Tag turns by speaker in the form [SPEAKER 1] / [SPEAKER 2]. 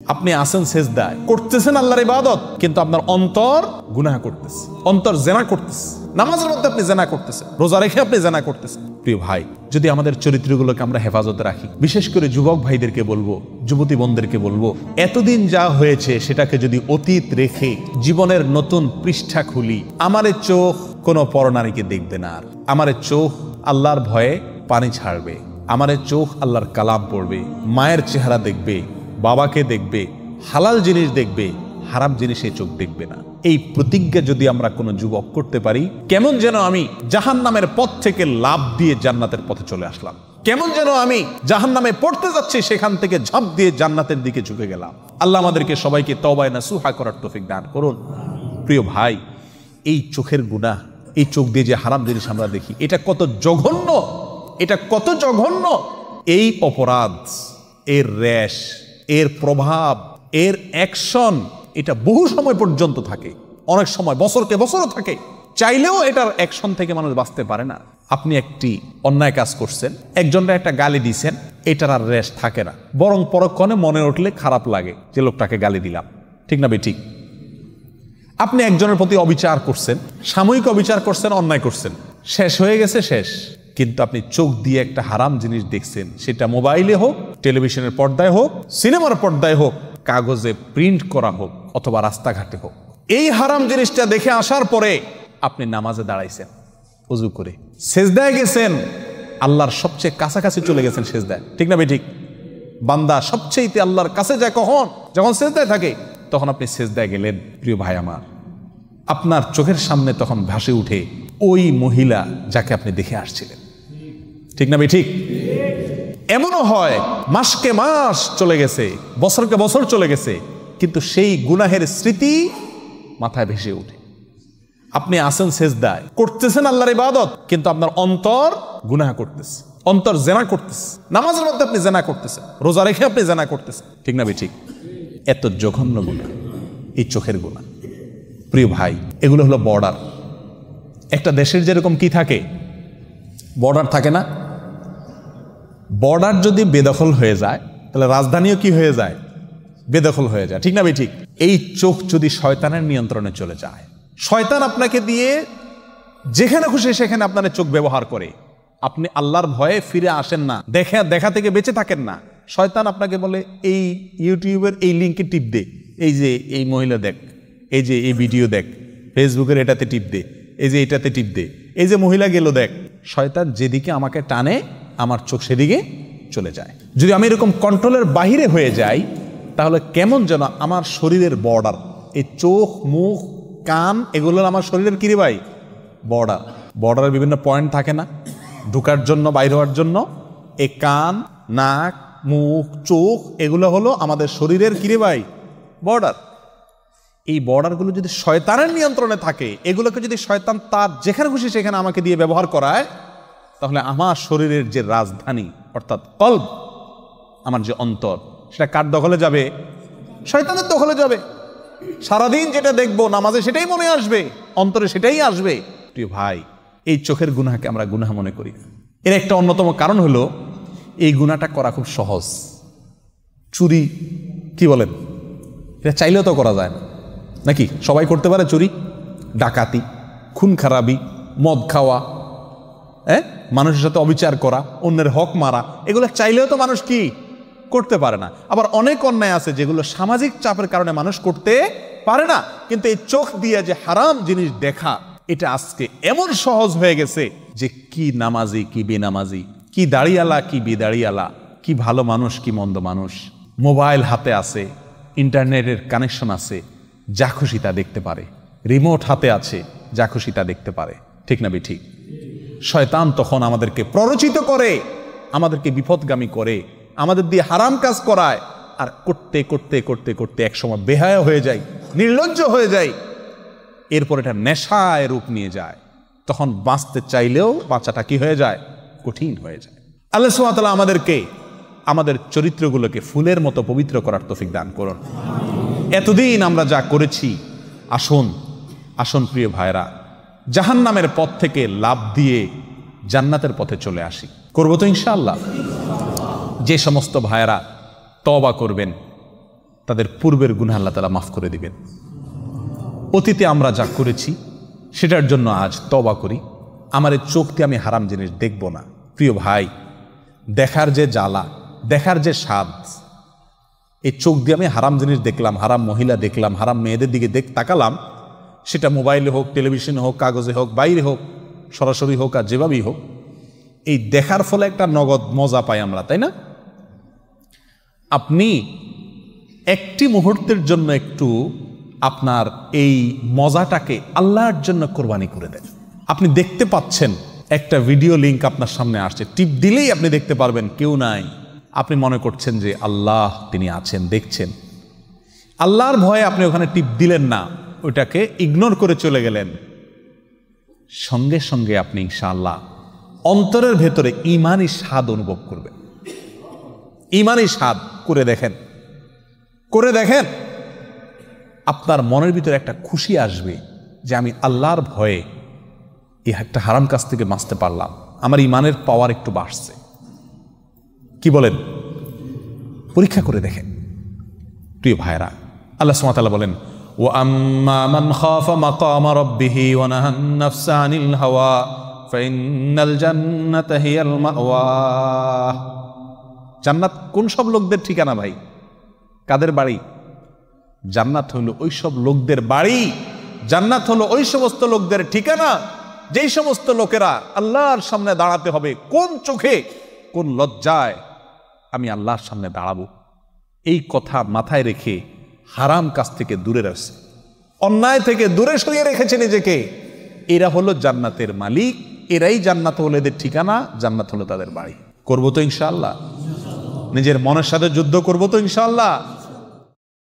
[SPEAKER 1] আপনি আসেন সেজদায় করতেছেন আল্লাহর ইবাদত, কিন্তু আপনার অন্তর গুনাহ করতেছে, অন্তর জেনা করতেছে। নামাজের মধ্যে আপনি জেনা করতেছেন, রোজা রেখে আপনি জেনা করতেছেন। প্রিয় ভাই, যদি আমাদের চরিত্রগুলোকে আমরা হেফাজতে রাখি, বিশেষ করে যুবক ভাইদেরকে বলবো, যুবতী বোনদেরকে বলবো, এতদিন যা হয়েছে সেটাকে যদি অতীত রেখে জীবনের নতুন পৃষ্ঠা খুলি, আমারে চোখ কোনো পরনারীকে দেখবে না, আর আমারে চোখ আল্লাহর ভয়ে পানি ছাড়বে, আমারে চোখ আল্লাহর কালাম পড়বে, মায়ের চেহারা দেখবে, বাবাকে দেখবে, হালাল জিনিস দেখবে, হারাম জিনিসে চোখ দেখবে না। এই প্রতিজ্ঞা যদি আমরা কোনো যুবক করতে পারি, কেমন যেন আমি জাহান্নামের পথ থেকে লাফ দিয়ে জান্নাতের পথে চলে আসলাম, কেমন যেন আমি জাহান্নামে পড়তে যাচ্ছি সেখান থেকে ঝাঁপ দিয়ে জান্নাতের দিকে ঝুঁকে গেলাম। আল্লাহ আমাদেরকে সবাইকে তওবায়ে নাসুহা করার তৌফিক দান করুন। প্রিয় ভাই, এই চোখের গুনাহ, এই চোখ দিয়ে যে হারাম জিনিস আমরা দেখি, এটা কত জঘন্য, এটা কত জঘন্য। এই অপরাধ, এর রেশ, এর প্রভাব, এর অ্যাকশন, এটা বহু সময় পর্যন্ত থাকে, অনেক সময় বছরকে বছরও থাকে। চাইলেও এটার অ্যাকশন থেকে মানুষ বাঁচতে পারে না। আপনি একটি অন্যায় কাজ করছেন, একজনরা একটা গালি দিয়েছেন, এটার আর রেশ থাকে না, বরং পরক্ষণে মনে উঠলে খারাপ লাগে যে লোকটাকে গালি দিলাম, ঠিক না বে ঠিক? আপনি একজনের প্রতি অবিচার করছেন, সাময়িক অবিচার করছেন, অন্যায় করছেন, শেষ হয়ে গেছে, শেষ। কিন্তু আপনি চোখ দিয়ে একটা হারাম জিনিস দেখছেন, সেটা মোবাইলে হোক, টেলিভিশনের পর্দায় হোক, সিনেমার পর্দায় হোক, কাগজে প্রিন্ট করা হোক, অথবা রাস্তাঘাটে হোক, এই হারাম জিনিসটা দেখে আসার পরে আপনি নামাজে দাঁড়াইছেন, ওযু করে সেজদায় গেছেন, আল্লাহর সবচেয়ে কাছাকাছি চলে গেছেন সেজদায়, ঠিক না বেঠিক? বান্দা সবচেয়ে আল্লাহর কাছে যায় কখন? যখন সেজদায় থাকে, তখন আপনি সেজদায় গেলেন। প্রিয় ভাই আমার, আপনার চোখের সামনে তখন ভাসে উঠে ওই মহিলা যাকে আপনি দেখে আসছিলেন, ঠিক না বেঠিক? এমনও হয় মাসকে মাস চলে গেছে, বছরকে বছর চলে গেছে, কিন্তু সেই গুনাহের স্মৃতি মাথায় ভেসে ওঠে। আপনি আসেন সেজদায় করতেছেন আল্লাহর ইবাদত, কিন্তু আপনার অন্তর গুনাহ করতেছে, অন্তর জেনা করতেছে। নামাজের মধ্যে আপনি জেনা করতেছেন, রোজা রেখে আপনি জেনা করতেছেন, ঠিক না বেঠিক? এত জঘন্য গুনাহ এই চোখের গুনাহ। প্রিয় ভাই, এগুলো হলো বর্ডার। একটা দেশের যেরকম কি থাকে, বর্ডার থাকে না? বর্ডার যদি বেদখল হয়ে যায়, তাহলে রাজধানীও কি হয়ে যায়? বেদখল হয়ে যায়, ঠিক না বেঠিক? এই চোখ যদি শয়তানের নিয়ন্ত্রণে চলে যায়, শয়তান আপনাকে দিয়ে যেখানে খুশি সেখানে আপনার চোখ ব্যবহার করে, আপনি আল্লাহর ভয়ে ফিরে আসেন না, দেখা থেকে বেঁচে থাকেন না। শয়তান আপনাকে বলে, এই ইউটিউবের এই লিঙ্কে টিপ দে, এই যে এই মহিলা দেখ, এই যে এই ভিডিও দেখ, ফেসবুকের এটাতে টিপ দে, এই যে এটাতে টিপ দে, এই যে মহিলা গেল দেখ। শয়তান যেদিকে আমাকে টানে, আমার চোখ সেদিকে চলে যায়। যদি আমি এরকম কন্ট্রোলের বাহিরে হয়ে যাই, তাহলে কেমন যেন আমার শরীরের বর্ডার, এই চোখ, মুখ, কান, এগুলো আমার শরীরের কি রে ভাই? বর্ডার। বর্ডারের বিভিন্ন পয়েন্ট থাকে না ঢুকার জন্য, বাইর হওয়ার জন্য? এই কান, নাক, মুখ, চোখ, এগুলো হলো আমাদের শরীরের কি রে ভাই? বর্ডার। এই বর্ডারগুলো যদি শয়তানের নিয়ন্ত্রণে থাকে, এগুলোকে যদি শয়তান তার যেখানে খুশি সেখানে আমাকে দিয়ে ব্যবহার করায়, তাহলে আমার শরীরের যে রাজধানী অর্থাৎ কলব, আমার যে অন্তর, সেটা কার দখলে যাবে? শয়তানের দখলে যাবে। সারাদিন যেটা দেখবো নামাজে সেটাই মনে আসবে, অন্তরে সেটাই আসবে। প্রিয় ভাই, এই চোখের গুনাহকে আমরা গুনাহ মনে করি। এর একটা অন্যতম কারণ হলো, এই গুনাহটা করা খুব সহজ। চুরি, কি বলেন? এটা চাইলেও তো করা যায় না, নাকি? সবাই করতে পারে চুরি, ডাকাতি, খুন খারাপি, মদ খাওয়া, মানুষের সাথে অবিচার করা, অন্যের হক মারা, এগুলো চাইলেও তো মানুষ কি করতে পারে না। আবার অনেক অন্যায় আছে যেগুলো সামাজিক চাপের কারণে মানুষ করতে পারে না। কিন্তু এই চোখ দিয়ে যে হারাম জিনিস দেখা, এটা আজকে এমন সহজ হয়ে গেছে যে কি নামাজি, কি বেনামাজি, কি দাড়িয়ালা, কি বেদাড়িয়ালা, কি ভালো মানুষ, কি মন্দ মানুষ, মোবাইল হাতে আছে, ইন্টারনেটের কানেকশন আছে, যা খুশি তা দেখতে পারে, রিমোট হাতে আছে, যা খুশি তা দেখতে পারে, ঠিক না বেঠিক? শয়তান তখন আমাদেরকে প্ররোচিত করে, আমাদেরকে বিপদগামী করে, আমাদের দিয়ে হারাম কাজ করায়, আর করতে করতে করতে করতে একসময় বেহায়া হয়ে যায়, নির্লজ্জ হয়ে যায়, এরপর এটা নেশায় রূপ নিয়ে যায়। তখন বাঁচতে চাইলেও বাঁচাটা কি হয়ে যায়? কঠিন হয়ে যায়। আল্লাহ সুবহানাহু ওয়া তাআলা আমাদেরকে আমাদের চরিত্রগুলোকে ফুলের মতো পবিত্র করার তৌফিক দান করুন। এতদিন আমরা যা করেছি, আসুন আসুন প্রিয় ভাইরা, জাহান্নামের পথ থেকে লাফ দিয়ে জান্নাতের পথে চলে আসি। করবো তো ইনশাআল্লাহ? যে সমস্ত ভাইরা তওবা করবেন, তাদের পূর্বের গুনাহ আল্লাহ তাআলা মাফ করে দিবেন। অতীতে আমরা যা করেছি সেটার জন্য আজ তওবা করি। আমার এই চোখ দিয়ে আমি হারাম জিনিস দেখব না। প্রিয় ভাই, দেখার যে জ্বালা, দেখার যে স্বাদ, এই চোখ দিয়ে আমি হারাম জিনিস দেখলাম, হারাম মহিলা দেখলাম, হারাম মেয়েদের দিকে তাকালাম, সেটা মোবাইলে হোক, টেলিভিশনে হোক, কাগজে হোক, বাইরে হোক, সরাসরি হোক আর যেভাবেই হোক, এই দেখার ফলে একটা নগদ মজা পাই আমরা, তাই না? আপনি একটি মুহূর্তের জন্য একটু আপনার এই মজাটাকে আল্লাহর জন্য কোরবানি করে দেন। আপনি দেখতে পাচ্ছেন একটা ভিডিও লিংক আপনার সামনে আসছে, টিপ দিলেই আপনি দেখতে পারবেন কেউ নাই। আপনি মনে করছেন যে আল্লাহ তিনি আছেন, দেখছেন। আল্লাহর ভয়ে আপনি ওখানে টিপ দিলেন না, ওটাকে ইগনোর করে চলে গেলেন। সঙ্গে সঙ্গে আপনি ইনশাআল্লাহ অন্তরের ভেতরে ঈমানি স্বাদ অনুভব করবেন। ঈমানি স্বাদ করে দেখেন, করে দেখেন, আপনার মনের ভিতরে একটা খুশি আসবে যে আমি আল্লাহর ভয়ে এই একটা হারাম কাজ থেকে বাঁচতে পারলাম, আমার ঈমানের পাওয়ার একটু বাড়ছে। কি বলেন? পরীক্ষা করে দেখেন। প্রিয় ভাইরা, আল্লাহ সুবহানাহু ওয়া তাআলা বলেন, ওয়া আম্মা মান খাফা মাকামা রাব্বিহি ওয়া নাহান নাফসা আনিল হাওয়া ফাইন্নাল জান্নাতা হিয়াল মাওয়া। জান্নাত কোন সব লোকদের ঠিকানা ভাই? কাদের বাড়ি? জান্নাত হলো ওই সব লোকদের বাড়ি, জান্নাত হলো ওই সমস্ত লোকদের ঠিকানা যেই সমস্ত লোকেরা আল্লাহর সামনে দাঁড়াতে হবে। কোন চোখে, কোন লজ্জায় আমি আল্লাহর সামনে দাঁড়াবো, এই কথা মাথায় রেখে হারাম কাজ থেকে দূরে রাখছে, অন্যায় থেকে দূরে সরিয়ে রেখেছে নিজেকে। এরা হলো জান্নাতের মালিক, এরাই জান্নাত হলো এদের ঠিকানা, জান্নাত হলো তাদের বাড়ি। করবো তো ইনশাআল্লাহ? নিজের মনের সাথে যুদ্ধ করবো তো ইনশাআল্লাহ?